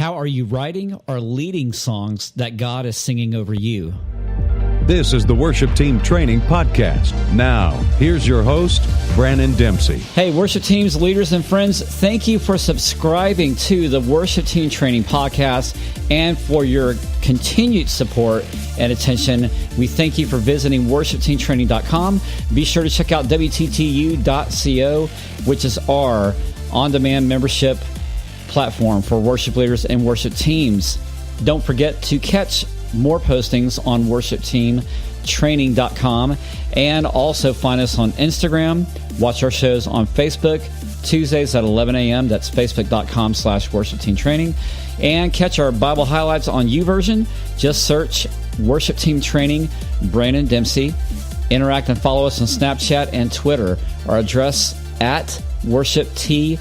How are you writing or leading songs that God is singing over you? This is the Worship Team Training Podcast. Now, here's your host, Branon Dempsey. Hey, worship teams, leaders, and friends, thank you for subscribing to the Worship Team Training Podcast and for your continued support and attention. We thank you for visiting worshipteamtraining.com. Be sure to check out wttu-co, which is our on-demand membership platform for worship leaders and worship teams. Don't forget to catch more postings on worshipteamtraining.com, and also find us on Instagram. Watch our shows on Facebook Tuesdays at 11 a.m. That's facebook.com/worshipteamtraining. And catch our Bible highlights on YouVersion. Just search Worship Team Training, Branon Dempsey. Interact and follow us on Snapchat and Twitter. Our address at worshiptt.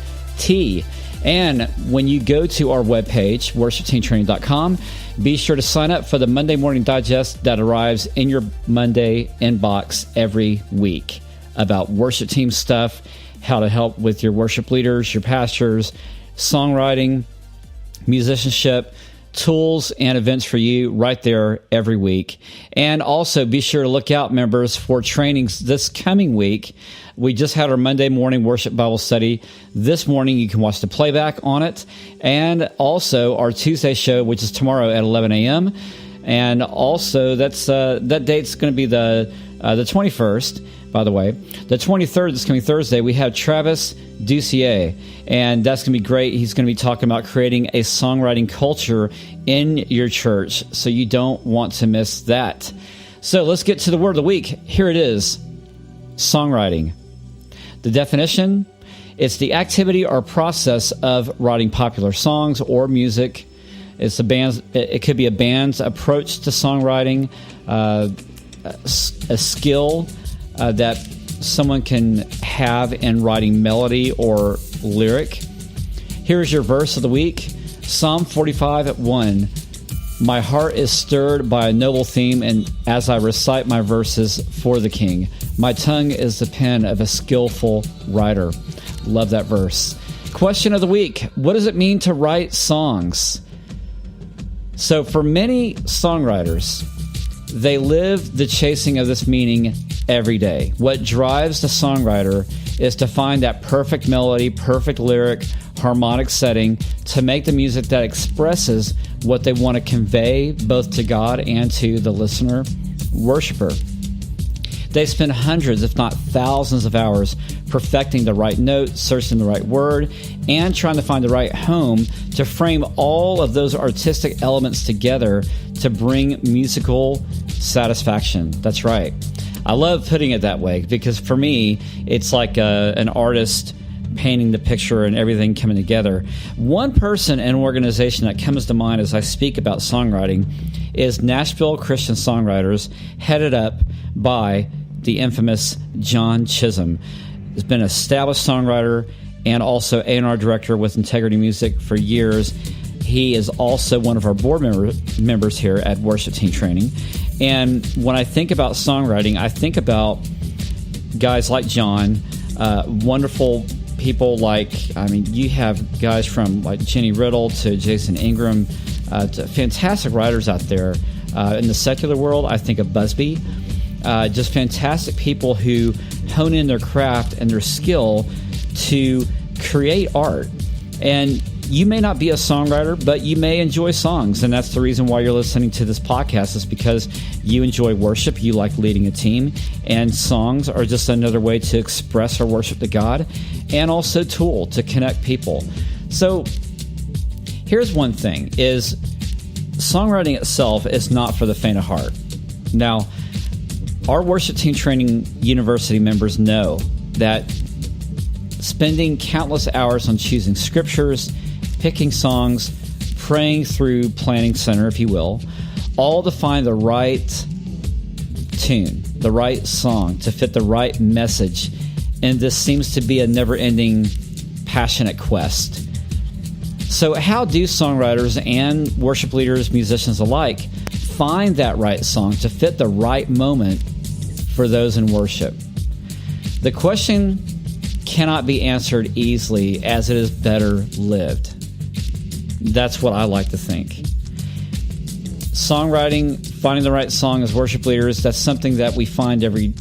And when you go to our webpage, worshipteamtraining.com, be sure to sign up for the Monday Morning Digest that arrives in your Monday inbox every week about worship team stuff, how to help with your worship leaders, your pastors, songwriting, musicianship, tools and events for you right there every week. And also be sure to look out, members, for trainings this coming week. We just had our Monday morning worship Bible study. This morning, you can watch the playback on it. And also our Tuesday show, which is tomorrow at 11 a.m. And also that date's going to be the 21st, by the way. The 23rd, this coming Thursday, we have Travis Ducier. And that's going to be great. He's going to be talking about creating a songwriting culture in your church. So you don't want to miss that. So let's get to the word of the week. Here it is. Songwriting. The definition, it's the activity or process of writing popular songs or music. It could be a band's approach to songwriting, a skill that someone can have in writing melody or lyric. Here's your verse of the week, Psalm 45:1. My heart is stirred by a noble theme, and as I recite my verses for the King, my tongue is the pen of a skillful writer. Love that verse. Question of the week, what does it mean to write songs? So for many songwriters, they live the chasing of this meaning every day. What drives the songwriter is to find that perfect melody, perfect lyric, harmonic setting to make the music that expresses what they want to convey both to God and to the listener, worshiper. They spend hundreds, if not thousands of hours perfecting the right note, searching the right word, and trying to find the right home to frame all of those artistic elements together to bring musical satisfaction. That's right. I love putting it that way because for me, it's like an artist painting the picture and everything coming together. One person and organization that comes to mind as I speak about songwriting is Nashville Christian Songwriters, headed up by the infamous John Chisholm. He's been an established songwriter and also A&R director with Integrity Music for years. He is also one of our board members here at Worship Team Training. And when I think about songwriting, I think about guys like John, wonderful people you have guys from like Jenny Riddle to Jason Ingram, to fantastic writers out there. In the secular world, I think of Busby. Just fantastic people who hone in their craft and their skill to create art. And you may not be a songwriter, but you may enjoy songs. And that's the reason why you're listening to this podcast, is because you enjoy worship, you like leading a team, and songs are just another way to express our worship to God and also a tool to connect people. So here's one thing, is songwriting itself is not for the faint of heart. Now, our Worship Team Training University members know that spending countless hours on choosing scriptures, picking songs, praying through Planning Center, if you will, all to find the right tune, the right song, to fit the right message. And this seems to be a never-ending, passionate quest. So how do songwriters and worship leaders, musicians alike, find that right song to fit the right moment for those in worship? The question cannot be answered easily, as it is better lived. That's what I like to think. Songwriting, finding the right song as worship leaders, that's something that we find every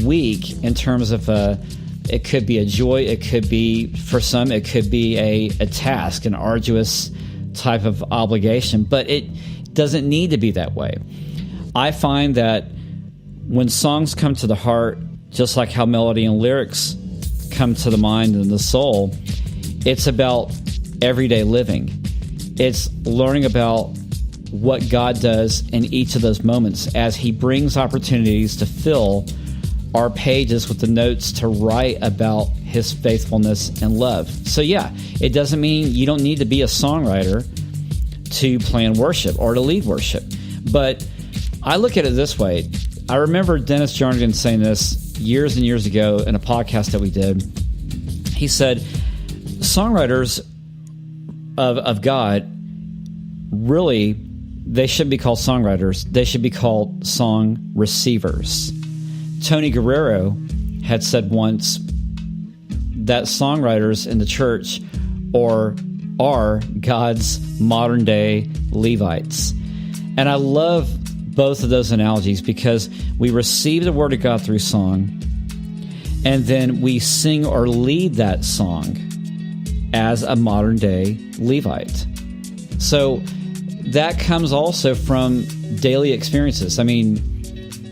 week in terms of it could be a joy, it could be, for some, it could be a task, an arduous type of obligation, but it doesn't need to be that way. I find that when songs come to the heart, just like how melody and lyrics come to the mind and the soul, it's about everyday living. It's learning about what God does in each of those moments as He brings opportunities to fill our pages with the notes to write about His faithfulness and love. So yeah, it doesn't mean you don't need to be a songwriter to plan worship or to lead worship. But I look at it this way. I remember Dennis Jernigan saying this years and years ago in a podcast that we did. He said, songwriters of God, really, they shouldn't be called songwriters. They should be called song receivers. Tony Guerrero had said once that songwriters in the church are God's modern-day Levites. And I love both of those analogies because we receive the Word of God through song, and then we sing or lead that song as a modern-day Levite. So that comes also from daily experiences. I mean,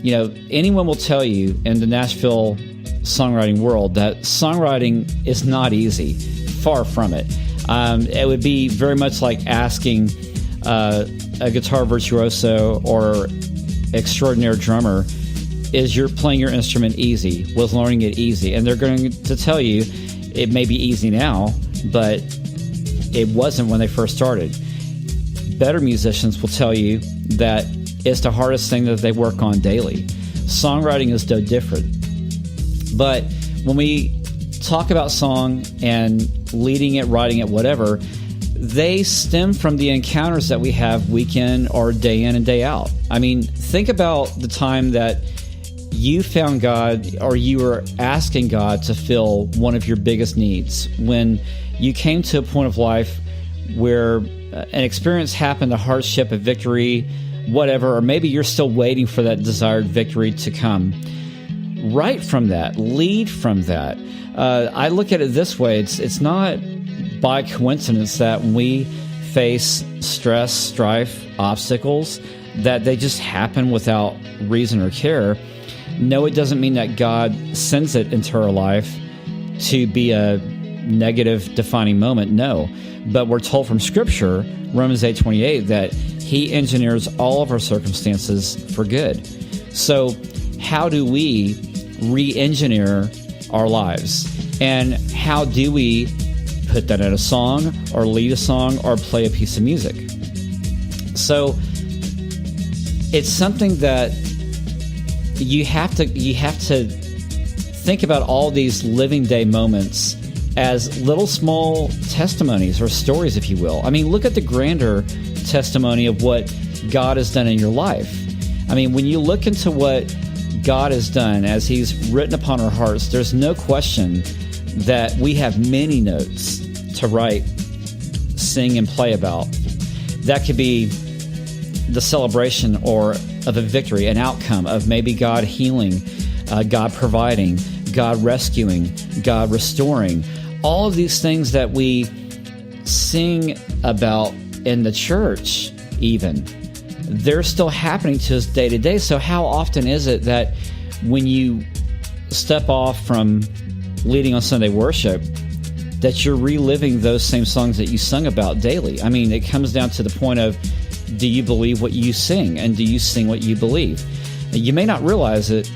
you know, anyone will tell you in the Nashville songwriting world that songwriting is not easy. Far from it. It would be very much like asking a guitar virtuoso or extraordinary drummer, is you're playing your instrument easy? Was learning it easy? And they're going to tell you it may be easy now, but it wasn't when they first started. Better musicians will tell you that it's the hardest thing that they work on daily. Songwriting is no different. But when we talk about song and leading it, writing it, whatever, they stem from the encounters that we have week in or day in and day out. I mean, think about the time that you found God or you were asking God to fill one of your biggest needs. When you came to a point of life where an experience happened, a hardship, a victory, whatever, or maybe you're still waiting for that desired victory to come. Write from that, lead from that. I look at it this way. It's not by coincidence that when we face stress, strife, obstacles, that they just happen without reason or care. No, it doesn't mean that God sends it into our life to be a negative defining moment. No. But we're told from Scripture, Romans 8:28, that He engineers all of our circumstances for good. So how do we re-engineer our lives? And how do we put that in a song or lead a song or play a piece of music? So it's something that you have to think about all these living day moments as little small testimonies or stories, if you will. I mean, look at the grander testimony of what God has done in your life. I mean, when you look into what God has done as He's written upon our hearts, there's no question that we have many notes to write, sing, and play about. That could be the celebration or of a victory, an outcome of maybe God healing, God providing, God rescuing, God restoring. All of these things that we sing about in the church even, they're still happening to us day to day. So how often is it that when you step off from leading on Sunday worship, that you're reliving those same songs that you sung about daily? I mean, it comes down to the point of, do you believe what you sing? And do you sing what you believe? You may not realize it,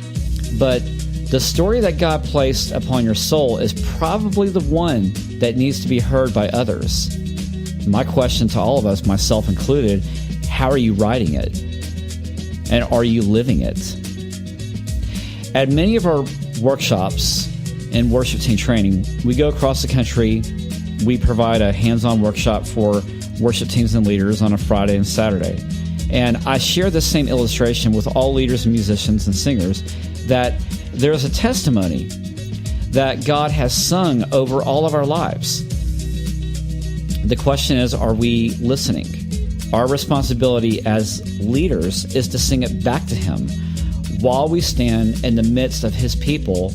but the story that God placed upon your soul is probably the one that needs to be heard by others. My question to all of us, myself included, how are you writing it? And are you living it? At many of our workshops in worship team training, we go across the country. We provide a hands-on workshop for worship teams and leaders on a Friday and Saturday. And I share the same illustration with all leaders and musicians and singers, that there's a testimony that God has sung over all of our lives. The question is, are we listening? Our responsibility as leaders is to sing it back to Him while we stand in the midst of His people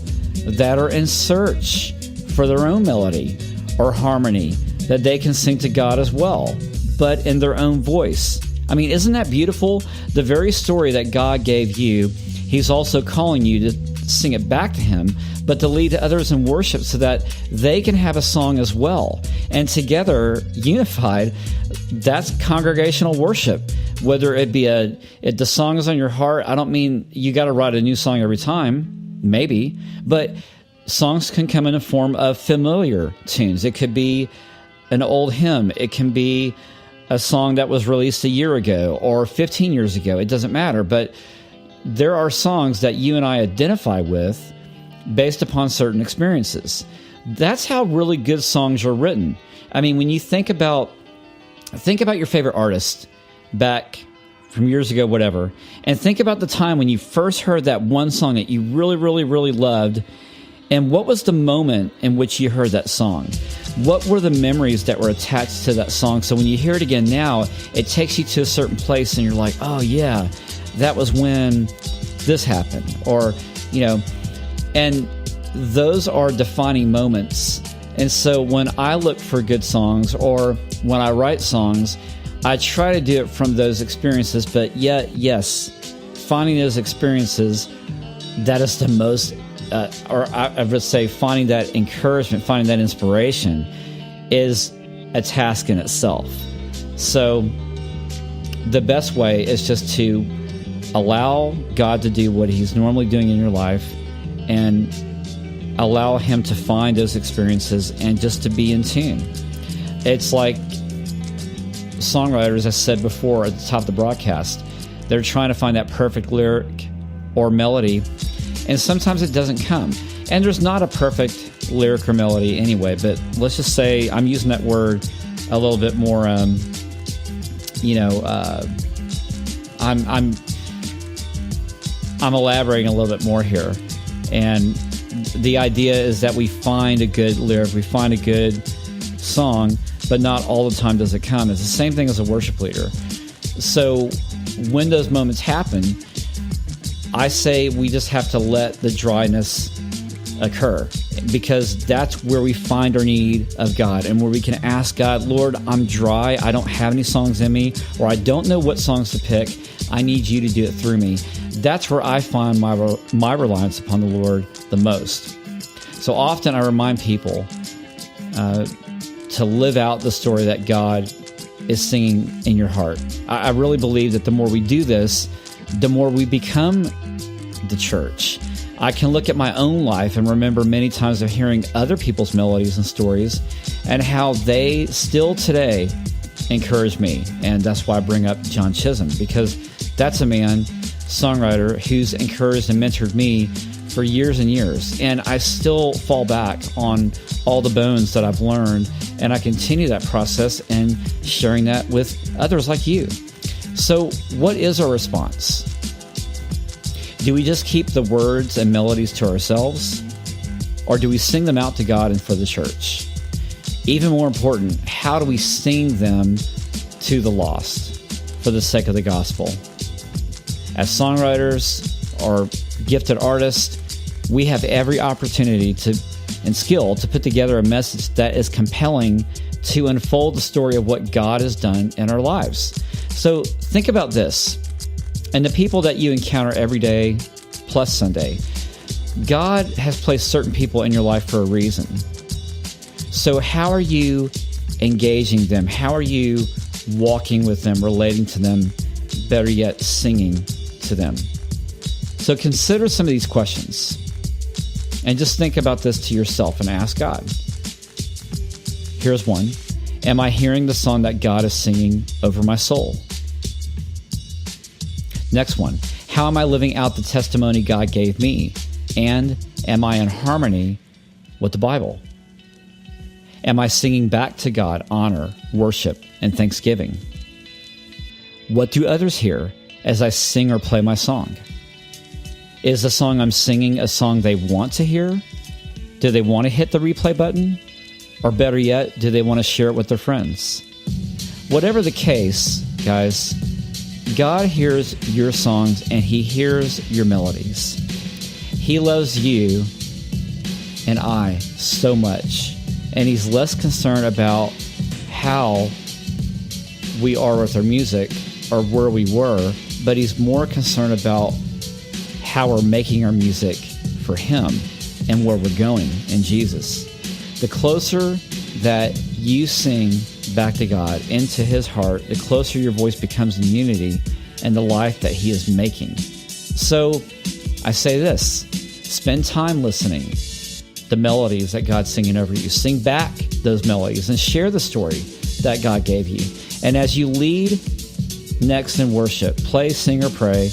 that are in search for their own melody or harmony that they can sing to God as well, but in their own voice. I mean, isn't that beautiful? The very story that God gave you, He's also calling you to sing it back to Him, but to lead others in worship so that they can have a song as well. And together, unified, that's congregational worship. Whether it be if the song is on your heart, I don't mean you got to write a new song every time, maybe, but songs can come in the form of familiar tunes. It could be an old hymn. It can be a song that was released a year ago or 15 years ago. It doesn't matter, but there are songs that you and I identify with based upon certain experiences. That's how really good songs are written. I mean, when you think about your favorite artist back from years ago, whatever, and think about the time when you first heard that one song that you really, really, really loved, and what was the moment in which you heard that song? What were the memories that were attached to that song? So when you hear it again now, it takes you to a certain place and you're like, oh yeah, that was when this happened. Or, and those are defining moments. And so when I look for good songs or when I write songs, I try to do it from those experiences. But yet, yes, finding those experiences, that is the most, or I would say finding that encouragement, finding that inspiration is a task in itself. So the best way is just to allow God to do what He's normally doing in your life and allow Him to find those experiences and just to be in tune. It's like songwriters, as I said before at the top of the broadcast, they're trying to find that perfect lyric or melody, and sometimes it doesn't come. And there's not a perfect lyric or melody anyway, but let's just say I'm using that word a little bit more, I'm elaborating a little bit more here. And the idea is that we find a good lyric, we find a good song, but not all the time does it come. It's the same thing as a worship leader. So when those moments happen, I say we just have to let the dryness occur, because that's where we find our need of God and where we can ask God, Lord, I'm dry, I don't have any songs in me, or I don't know what songs to pick, I need you to do it through me. That's where I find my reliance upon the Lord the most. So often I remind people to live out the story that God is singing in your heart. I really believe that the more we do this, the more we become the church. I can look at my own life and remember many times of hearing other people's melodies and stories and how they still today encourage me. And that's why I bring up John Chisholm, because that's a man, songwriter, who's encouraged and mentored me for years and years. And I still fall back on all the bones that I've learned, and I continue that process and sharing that with others like you. So what is our response? Do we just keep the words and melodies to ourselves? Or do we sing them out to God and for the church? Even more important, how do we sing them to the lost for the sake of the gospel? As songwriters or gifted artists, we have every opportunity and skill to put together a message that is compelling to unfold the story of what God has done in our lives. So think about this. And the people that you encounter every day plus Sunday, God has placed certain people in your life for a reason. So how are you engaging them? How are you walking with them, relating to them, better yet, singing to them? So consider some of these questions and just think about this to yourself and ask God. Here's one. Am I hearing the song that God is singing over my soul? Next one, how am I living out the testimony God gave me? And am I in harmony with the Bible? Am I singing back to God honor, worship, and thanksgiving? What do others hear as I sing or play my song? Is the song I'm singing a song they want to hear? Do they want to hit the replay button? Or better yet, do they want to share it with their friends? Whatever the case, guys, God hears your songs and He hears your melodies. He loves you and I so much, and He's less concerned about how we are with our music or where we were, but He's more concerned about how we're making our music for Him and where we're going in Jesus. The closer that you sing back to God, into His heart, the closer your voice becomes in unity and the life that He is making. So I say this, spend time listening the melodies that God's singing over you. Sing back those melodies and share the story that God gave you. And as you lead next in worship, play, sing, or pray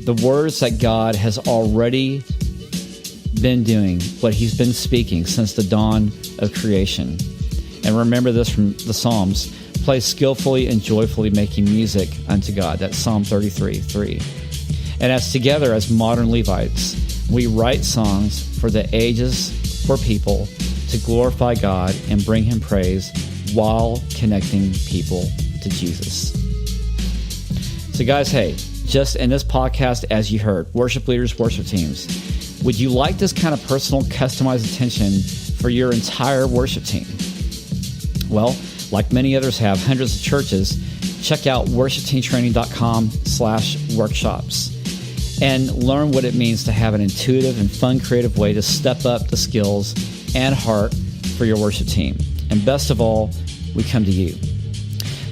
the words that God has already been doing, what He's been speaking since the dawn of creation. And remember this from the Psalms, play skillfully and joyfully making music unto God. That's Psalm 33:3. And as together as modern Levites, we write songs for the ages for people to glorify God and bring Him praise while connecting people to Jesus. So guys, hey, just in this podcast, as you heard, worship leaders, worship teams, would you like this kind of personal, customized attention for your entire worship team? Well, like many others have, hundreds of churches, check out worshipteamtraining.com/workshops and learn what it means to have an intuitive and fun, creative way to step up the skills and heart for your worship team. And best of all, we come to you.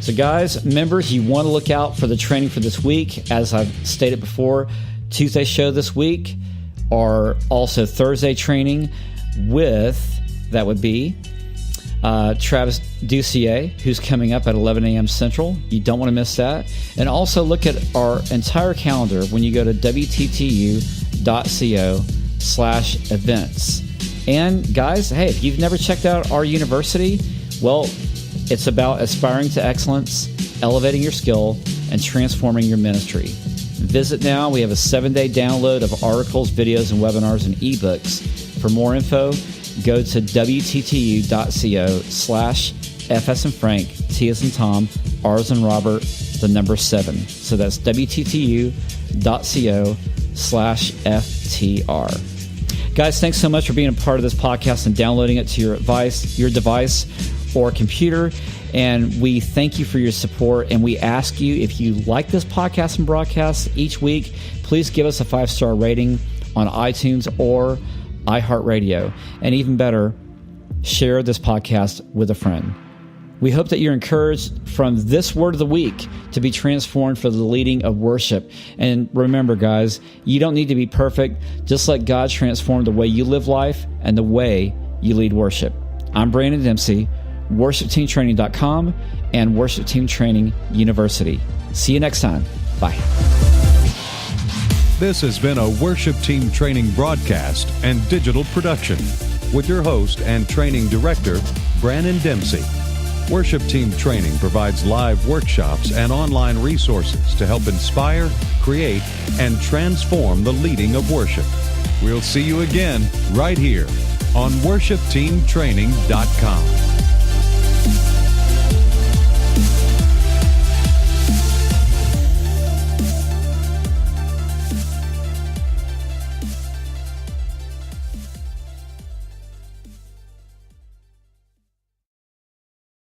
So guys, members, you want to look out for the training for this week. As I've stated before, Tuesday show this week, or also Thursday training with, that would be Travis Ducier, who's coming up at 11 a.m. Central. You don't want to miss that. And also look at our entire calendar when you go to wttu-co-itunes/events. And guys, hey, if you've never checked out our university, well, it's about aspiring to excellence, elevating your skill, and transforming your ministry. Visit now. We have a 7-day download of articles, videos, and webinars and ebooks. For more info, go to wttu-co/F as in Frank, T as in Tom, R as in Robert, the number 7. So that's wttu-co/FTR. Guys, thanks so much for being a part of this podcast and downloading it to your device or computer. And we thank you for your support. And we ask you, if you like this podcast and broadcast each week, please give us a 5-star rating on iTunes or iHeartRadio. And even better, share this podcast with a friend. We hope that you're encouraged from this word of the week to be transformed for the leading of worship. And remember, guys, you don't need to be perfect. Just let God transform the way you live life and the way you lead worship. I'm Branon Dempsey, worshipteamtraining.com and Worship Team Training University. See you next time. Bye. This has been a Worship Team Training broadcast and digital production with your host and training director, Branon Dempsey. Worship Team Training provides live workshops and online resources to help inspire, create, and transform the leading of worship. We'll see you again right here on worshipteamtraining.com.